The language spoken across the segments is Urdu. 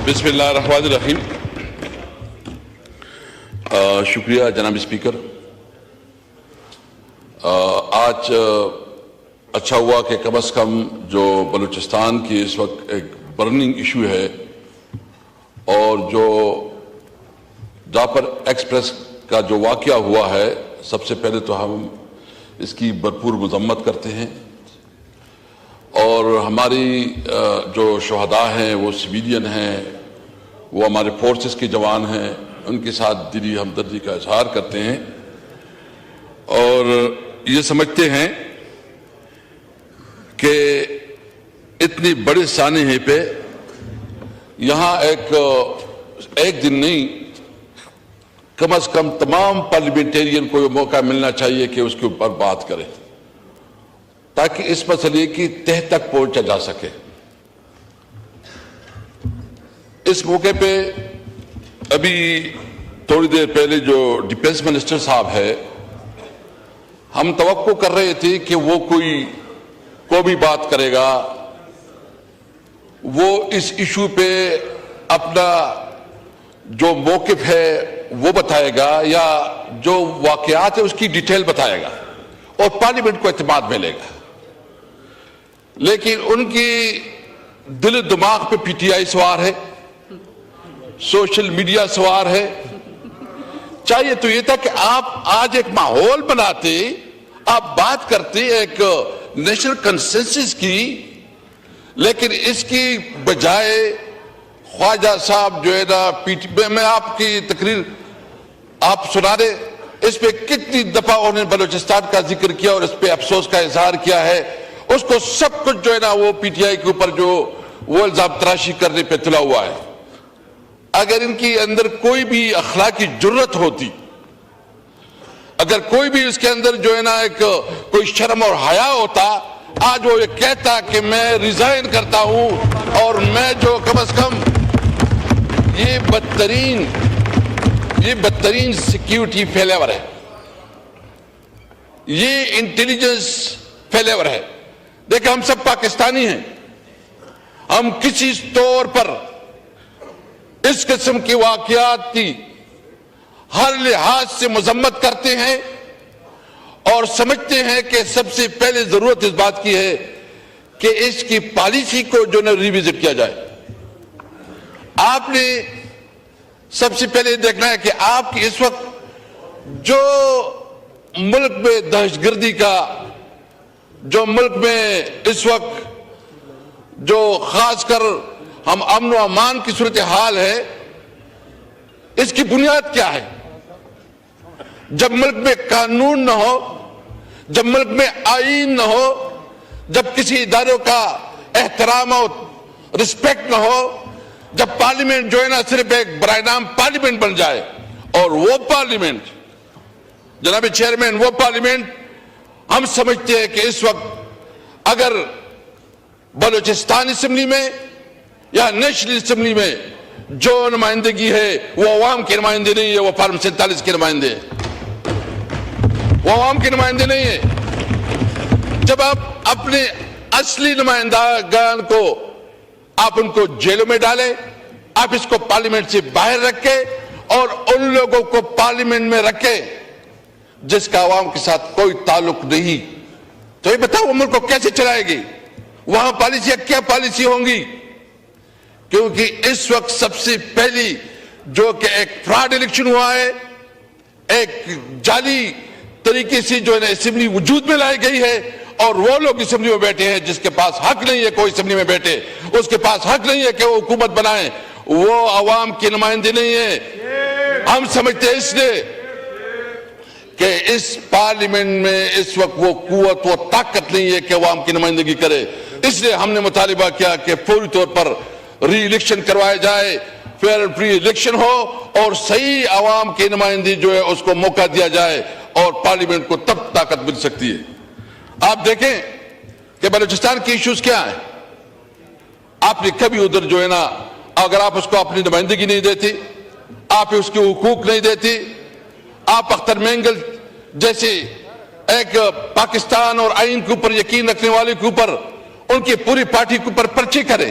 بسم اللہ الرحمن الرحیم. شکریہ جناب اسپیکر. آج اچھا ہوا کہ کم از کم جو بلوچستان کی اس وقت ایک برننگ ایشو ہے اور جو جعفر ایکسپریس کا جو واقعہ ہوا ہے، سب سے پہلے تو ہم اس کی بھرپور مذمت کرتے ہیں اور ہماری جو شہداء ہیں وہ سویلین ہیں، وہ ہمارے فورسز کے جوان ہیں، ان کے ساتھ دلی ہمدردی کا اظہار کرتے ہیں اور یہ سمجھتے ہیں کہ اتنی بڑے سانحے پہ یہاں ایک دن نہیں، کم از کم تمام پارلیمنٹیرین کو یہ موقع ملنا چاہیے کہ اس کے اوپر بات کریں تاکہ اس مسئلے کی تہ تک پہنچا جا سکے. اس موقع پہ ابھی تھوڑی دیر پہلے جو ڈیفنس منسٹر صاحب ہے، ہم توقع کر رہے تھے کہ وہ کوئی بھی بات کرے گا، وہ اس ایشو پہ اپنا جو موقف ہے وہ بتائے گا یا جو واقعات ہے اس کی ڈیٹیل بتائے گا اور پارلیمنٹ کو اعتماد ملے گا. لیکن ان کی دل و دماغ پہ پی ٹی آئی سوار ہے، سوشل میڈیا سوار ہے. چاہیے تو یہ تھا کہ آپ آج ایک ماحول بناتے، آپ بات کرتے ایک نیشنل کنسنسس کی، لیکن اس کی بجائے خواجہ صاحب جو ہے نا میں آپ کی تقریر آپ سنا دے، اس پہ کتنی دفعہ انہوں نے بلوچستان کا ذکر کیا اور اس پہ افسوس کا اظہار کیا ہے. اس کو سب کچھ جو ہے نا وہ پی ٹی آئی کے اوپر جو وہ الزام تراشی کرنے پہ تلا ہوا ہے. اگر ان کی اندر کوئی بھی اخلاقی جرت ہوتی، اگر کوئی بھی اس کے اندر جو ہے نا ایک کوئی شرم اور حیا ہوتا، آج وہ یہ کہتا کہ میں ریزائن کرتا ہوں اور میں جو کم از کم یہ بدترین سیکیورٹی فیلیور ہے، یہ انٹیلیجنس فیلیور ہے. دیکھیں ہم سب پاکستانی ہیں، ہم کسی طور پر اس قسم کی واقعات کی ہر لحاظ سے مذمت کرتے ہیں اور سمجھتے ہیں کہ سب سے پہلے ضرورت اس بات کی ہے کہ اس کی پالیسی کو جو ہے ریویزٹ کیا جائے. آپ نے سب سے پہلے دیکھنا ہے کہ آپ کی اس وقت جو ملک میں دہشت گردی کا، جو ملک میں اس وقت جو خاص کر ہم امن و امان کی صورتحال ہے، اس کی بنیاد کیا ہے؟ جب ملک میں قانون نہ ہو، جب ملک میں آئین نہ ہو، جب کسی اداروں کا احترام اور رسپیکٹ نہ ہو، جب پارلیمنٹ جو ہے نا صرف ایک برائے نام پارلیمنٹ بن جائے، اور وہ پارلیمنٹ جناب چیئرمین، وہ پارلیمنٹ ہم سمجھتے ہیں کہ اس وقت اگر بلوچستان اسمبلی میں یا نیشنل اسمبلی میں جو نمائندگی ہے وہ عوام کی نمائندے نہیں ہے، وہ فارم 47 کے نمائندے ہیں، وہ عوام کے نمائندے نہیں ہیں. جب آپ اپنے اصلی نمائندگان کو آپ ان کو جیلوں میں ڈالیں، آپ اس کو پارلیمنٹ سے باہر رکھیں اور ان لوگوں کو پارلیمنٹ میں رکھیں جس کا عوام کے ساتھ کوئی تعلق نہیں، تو یہ بتاؤ وہ ملک کو کیسے چلائے گی؟ وہاں پالیسیاں کیا پالیسی ہوں گی؟ کیونکہ اس وقت سب سے پہلی جو کہ ایک فراڈ الیکشن ہوا ہے، ایک جعلی طریقے سے جو ہے اسمبلی وجود میں لائی گئی ہے اور وہ لوگ اسمبلی میں بیٹھے ہیں جس کے پاس حق نہیں ہے کوئی اسمبلی میں بیٹھے، اس کے پاس حق نہیں ہے کہ وہ حکومت بنائیں، وہ عوام کے نمائندے نہیں ہیں. ہم سمجھتے ہیں اس لیے کہ اس پارلیمنٹ میں اس وقت وہ قوت، وہ طاقت نہیں ہے کہ عوام کی نمائندگی کرے. اس لیے ہم نے مطالبہ کیا کہ فوری طور پر ری الیکشن کروایا جائے، فیئر اینڈ فری الیکشن ہو اور صحیح عوام کی نمائندگی جو ہے اس کو موقع دیا جائے اور پارلیمنٹ کو تب طاقت مل سکتی ہے. آپ دیکھیں کہ بلوچستان کی ایشوز کیا ہیں. آپ نے کبھی ادھر جو ہے نا، اگر آپ اس کو اپنی نمائندگی نہیں دیتی، آپ اس کے حقوق نہیں دیتی، آپ اختر مینگل جیسے ایک پاکستان اور آئین کے اوپر یقین رکھنے والے کے اوپر ان کی پوری پارٹی کے اوپر پرچے کرے،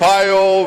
$5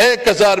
1000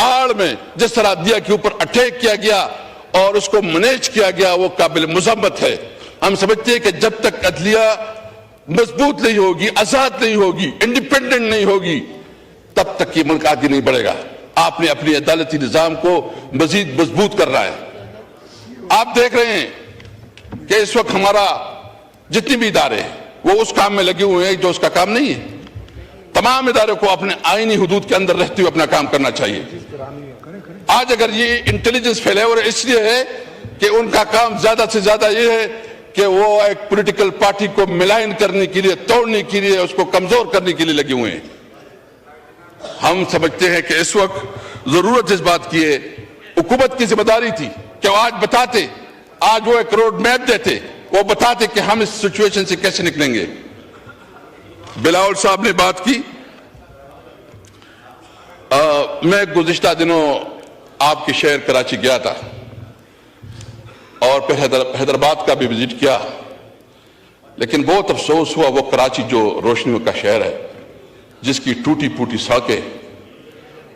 آڑ میں جس طرح عدلیہ کے اوپر اٹیک کیا گیا اور اس کو مینیج کیا گیا وہ قابل مذمت ہے. ہم سمجھتے ہیں کہ جب تک عدلیہ مضبوط نہیں ہوگی, آزاد نہیں ہوگی, انڈیپینڈنٹ نہیں ہوگی, تب تک یہ ملک آگے نہیں بڑھے گا. آپ نے اپنی عدالتی نظام کو مزید مضبوط کر رہا ہے. آپ دیکھ رہے ہیں کہ اس وقت ہمارا جتنی بھی ادارے ہیں وہ اس کام میں لگے ہوئے ہیں جو اس کا کام نہیں ہے. تمام اداروں کو اپنے آئینی حدود کے اندر رہتے ہوئے اپنا کام کرنا چاہیے. آج اگر یہ انٹیلیجنس فیلیور اس لیے ہے کہ ان کا کام زیادہ سے زیادہ یہ ہے کہ وہ ایک پولیٹیکل پارٹی کو ملائن کرنے کے لیے, توڑنے کے لیے, اس کو کمزور کرنے کے لیے لگے ہوئے ہیں. ہم سمجھتے ہیں کہ اس وقت ضرورت اس بات کی ہے, حکومت کی ذمہ داری تھی کہ وہ آج بتاتے, آج وہ ایک روڈ میپ دیتے, وہ بتاتے کہ ہم اس سچویشن سے کیسے نکلیں گے. بلاول صاحب نے بات کی. میں گزشتہ دنوں آپ کے شہر کراچی گیا تھا اور پھر حیدرآباد کا بھی وزٹ کیا, لیکن بہت افسوس ہوا وہ کراچی جو روشنیوں کا شہر ہے, جس کی ٹوٹی پھوٹی سڑکیں,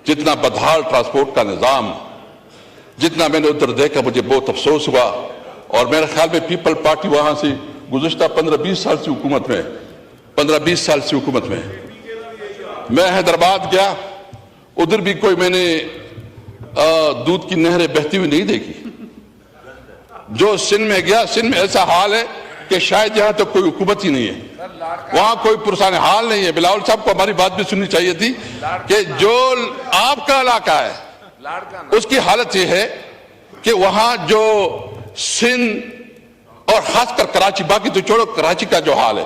جتنا بدحال ٹرانسپورٹ کا نظام, جتنا میں نے ادھر دیکھا مجھے بہت افسوس ہوا. اور میرے خیال میں پیپل پارٹی وہاں سے گزشتہ 15-20 سال سے حکومت میں, 15-20 سال سے حکومت میں. میں حیدرآباد گیا, ادھر بھی کوئی میں نے دودھ کی نہریں بہتی ہوئی نہیں دیکھی. جو سندھ میں گیا, سندھ میں ایسا حال ہے کہ شاید یہاں تو کوئی حکومت ہی نہیں ہے, وہاں کوئی پرسان حال نہیں ہے. بلاول صاحب کو ہماری بات بھی سننی چاہیے تھی کہ جو آپ کا علاقہ ہے اس کی حالت یہ ہے کہ وہاں جو سندھ اور خاص کر کراچی, باقی تو چھوڑو, کراچی کا جو حال ہے,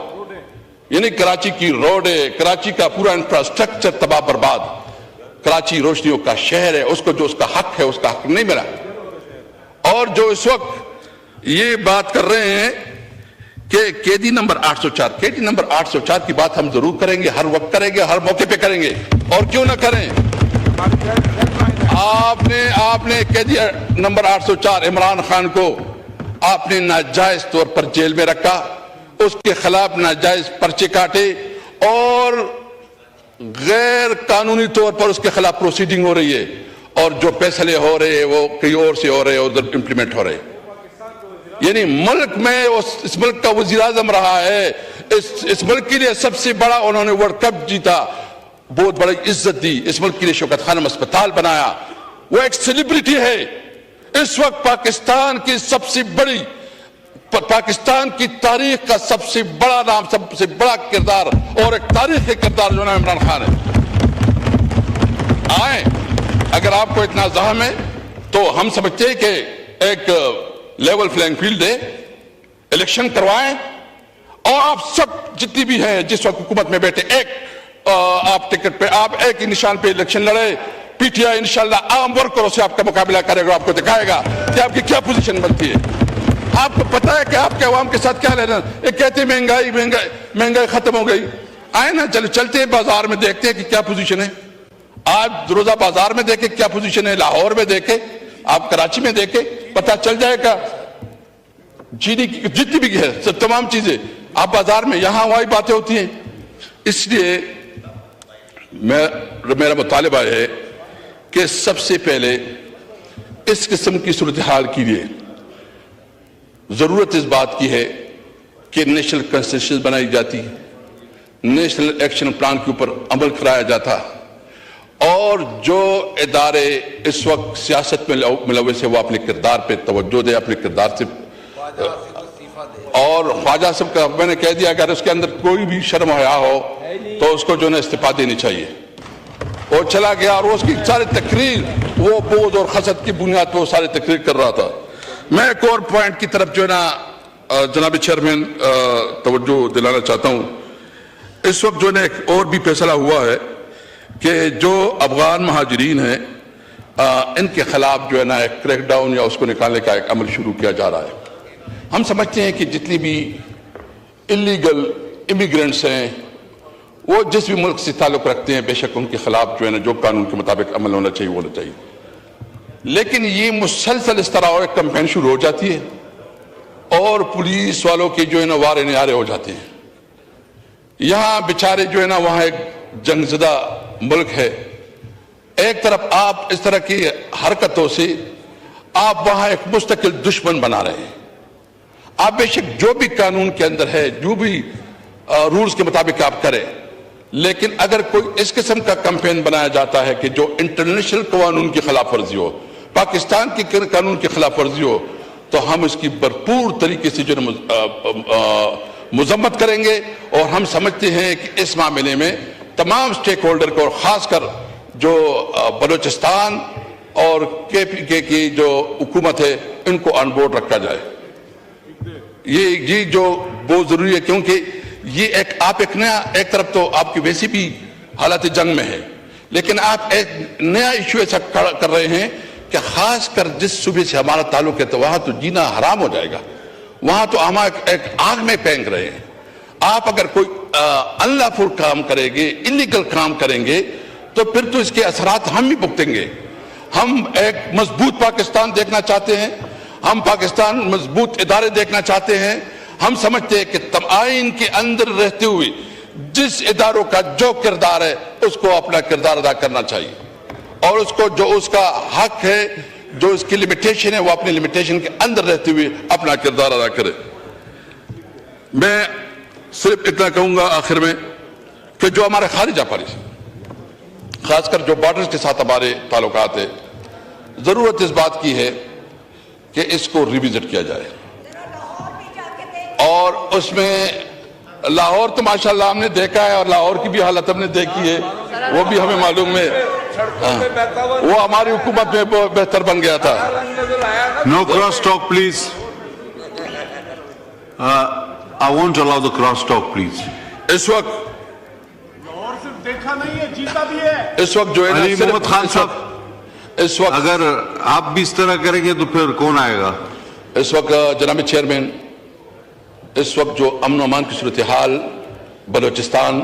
یعنی کراچی کی روڈیں, کراچی کا پورا انفراسٹرکچر تباہ برباد. کراچی روشنیوں کا شہر ہے, اس کو جو اس کا حق ہے اس کا حق نہیں ملا. اور جو اس وقت یہ بات کر رہے ہیں کہ قیدی نمبر 804, قیدی نمبر 804 کی بات ہم ضرور کریں گے, ہر وقت کریں گے, ہر موقع پہ کریں گے, اور کیوں نہ کریں. آپ نے قیدی نمبر 804 عمران خان کو آپ نے ناجائز طور پر جیل میں رکھا, اس کے خلاف ناجائز پرچے کاٹے اور غیر قانونی طور پر اس کے خلاف پروسیڈنگ ہو رہی ہے, اور جو فیصلے ہو رہے ہیں وہ کئی اور سے ہو رہے ہیں, ادھر امپلیمنٹ ہو رہے ہیں. یعنی ملک میں اس ملک کا وزیر اعظم رہا ہے, اس ملک کے لیے سب سے بڑا انہوں نے ورلڈ کپ جیتا, بہت بڑی عزت دی, اس ملک کے لیے شوکت خانم اسپتال بنایا, وہ ایک سیلیبریٹی ہے. اس وقت پاکستان کی سب سے بڑی, پاکستان کی تاریخ کا سب سے بڑا نام, سب سے بڑا کردار اور ایک تاریخی کردار جو نام عمران خان ہے. آئیں, اگر آپ کو اتنا زحم ہے تو ہم سمجھتے ہیں کہ ایک لیول فلینگ فیلڈ دے, الیکشن کروائیں, اور آپ سب جتنی بھی ہیں جس وقت حکومت میں بیٹھے, ایک آپ ٹکٹ پہ, آپ ایک ہی نشان پہ الیکشن لڑے. پی ٹی آئی انشاءاللہ عام ورکروں سے آپ کا مقابلہ کرے گا, آپ کو دکھائے گا کہ آپ کی کیا پوزیشن بنتی ہے. آپ کو پتا ہے کہ آپ کے عوام کے ساتھ کیا لینا. ایک کہتے ہیں مہنگائی ختم ہو گئی. آئے نا, چلتے ہیں بازار میں, دیکھتے ہیں کہ کیا پوزیشن ہے. آپ روزہ بازار میں دیکھیں کیا پوزیشن ہے, لاہور میں دیکھیں, آپ کراچی میں دیکھیں, پتہ چل جائے گا. چینی کی جتنی بھی ہے سب تمام چیزیں آپ بازار میں, یہاں وہی باتیں ہوتی ہیں. اس لیے میرا مطالبہ ہے کہ سب سے پہلے اس قسم کی صورتحال کے لیے ضرورت اس بات کی ہے کہ نیشنل کنسنسس بنائی جاتی, نیشنل ایکشن پلان کے اوپر عمل کرایا جاتا, اور جو ادارے اس وقت سیاست میں ملوث ہے وہ اپنے کردار پہ توجہ دے, اپنے کردار سے. اور خواجہ صاحب کا میں نے کہہ دیا اگر اس کے اندر کوئی بھی شرم حیا ہو تو اس کو جو ہے استعفا دینی چاہیے. اور چلا گیا اور اس کی ساری تقریر وہ بغض اور حسد کی بنیاد پہ وہ ساری تقریر کر رہا تھا. میں ایک اور پوائنٹ کی طرف جو ہے نا جناب چیئرمین توجہ دلانا چاہتا ہوں. اس وقت جو ہے ایک اور بھی فیصلہ ہوا ہے کہ جو افغان مہاجرین ہیں ان کے خلاف جو ہے نا ایک کریک ڈاؤن یا اس کو نکالنے کا ایک عمل شروع کیا جا رہا ہے. ہم سمجھتے ہیں کہ جتنی بھی انلیگل امیگرینٹس ہیں وہ جس بھی ملک سے تعلق رکھتے ہیں بے شک ان کے خلاف جو ہے نا جو قانون کے مطابق عمل ہونا چاہیے وہ ہونا چاہیے. لیکن یہ مسلسل اس طرح ایک کمپین شروع ہو جاتی ہے اور پولیس والوں کے جو ہے نا وارے نعارے ہو جاتے ہیں. یہاں بیچارے جو ہے نا وہاں ایک جنگ زدہ ملک ہے, ایک طرف آپ اس طرح کی حرکتوں سے آپ وہاں ایک مستقل دشمن بنا رہے ہیں. آپ بے شک جو بھی قانون کے اندر ہے، جو بھی رولز کے مطابق آپ کریں، لیکن اگر کوئی اس قسم کا کمپین بنایا جاتا ہے کہ جو انٹرنیشنل قانون کی خلاف ورزی ہو، پاکستان کی قانون کی خلاف ورزی ہو، تو ہم اس کی بھرپور طریقے سے جو مذمت کریں گے. اور ہم سمجھتے ہیں کہ اس معاملے میں تمام سٹیک ہولڈر کو، اور خاص کر جو بلوچستان اور کے پی کے کی جو حکومت ہے، ان کو آن بورڈ رکھا جائے. یہ جو بہت ضروری ہے، کیونکہ یہ آپ ایک نیا، ایک طرف تو آپ کی ویسی بھی حالت جنگ میں ہے، لیکن آپ ایک نیا ایشو ایسا کر رہے ہیں کہ خاص کر جس صوبے سے ہمارا تعلق ہے تو وہاں تو جینا حرام ہو جائے گا. وہاں تو ہم ایک آگ میں پھینک رہے ہیں. آپ اگر کوئی انلافل کام کریں گے، انلیگل کام کریں گے، تو پھر تو اس کے اثرات ہم بھی بھگتیں گے. ہم ایک مضبوط پاکستان دیکھنا چاہتے ہیں، ہم پاکستان مضبوط ادارے دیکھنا چاہتے ہیں. ہم سمجھتے ہیں کہ آئین کے اندر رہتے ہوئے جس اداروں کا جو کردار ہے اس کو اپنا کردار ادا کرنا چاہیے، اور اس کو جو اس کا حق ہے، جو اس کی لمیٹیشن ہے، وہ اپنی لمیٹیشن کے اندر رہتے ہوئے اپنا کردار ادا کرے. میں صرف اتنا کہوں گا آخر میں کہ جو ہمارے خارجہ پالیسی، خاص کر جو بارڈرز کے ساتھ ہمارے تعلقات ہیں، ضرورت اس بات کی ہے کہ اس کو ریوزٹ کیا جائے. اور اس میں لاہور تو ماشاءاللہ ہم نے دیکھا ہے، اور لاہور کی بھی حالت ہم نے دیکھی ہے، وہ بھی ہمیں معلوم ہے. وہ ہماری حکومت میں بہتر بن گیا تھا. No cross talk, please. I won't allow the cross talk, please. اس وقت دیکھا نہیں ہے، جیتا بھی ہے. اس وقت جو ہے نا، علی محمد خان صاحب، اس وقت اگر آپ بھی اس طرح کریں گے تو پھر کون آئے گا؟ اس وقت جناب چیئرمین، اس وقت جو امن و امان کی صورتحال بلوچستان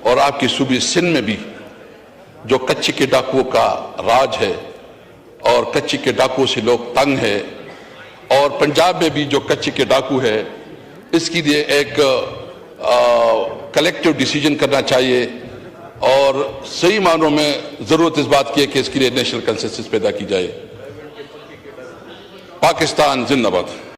اور آپ کی صوبے سندھ میں بھی جو کچی کے ڈاکوؤں کا راج ہے، اور کچی کے ڈاکوؤں سے لوگ تنگ ہے، اور پنجاب میں بھی جو کچی کے ڈاکو ہے، اس کے لیے ایک کلیکٹیو ڈیسیجن کرنا چاہیے. اور صحیح معنوں میں ضرورت اس بات کی ہے کہ اس کے لیے نیشنل کنسنسس پیدا کی جائے. پاکستان زندہ باد.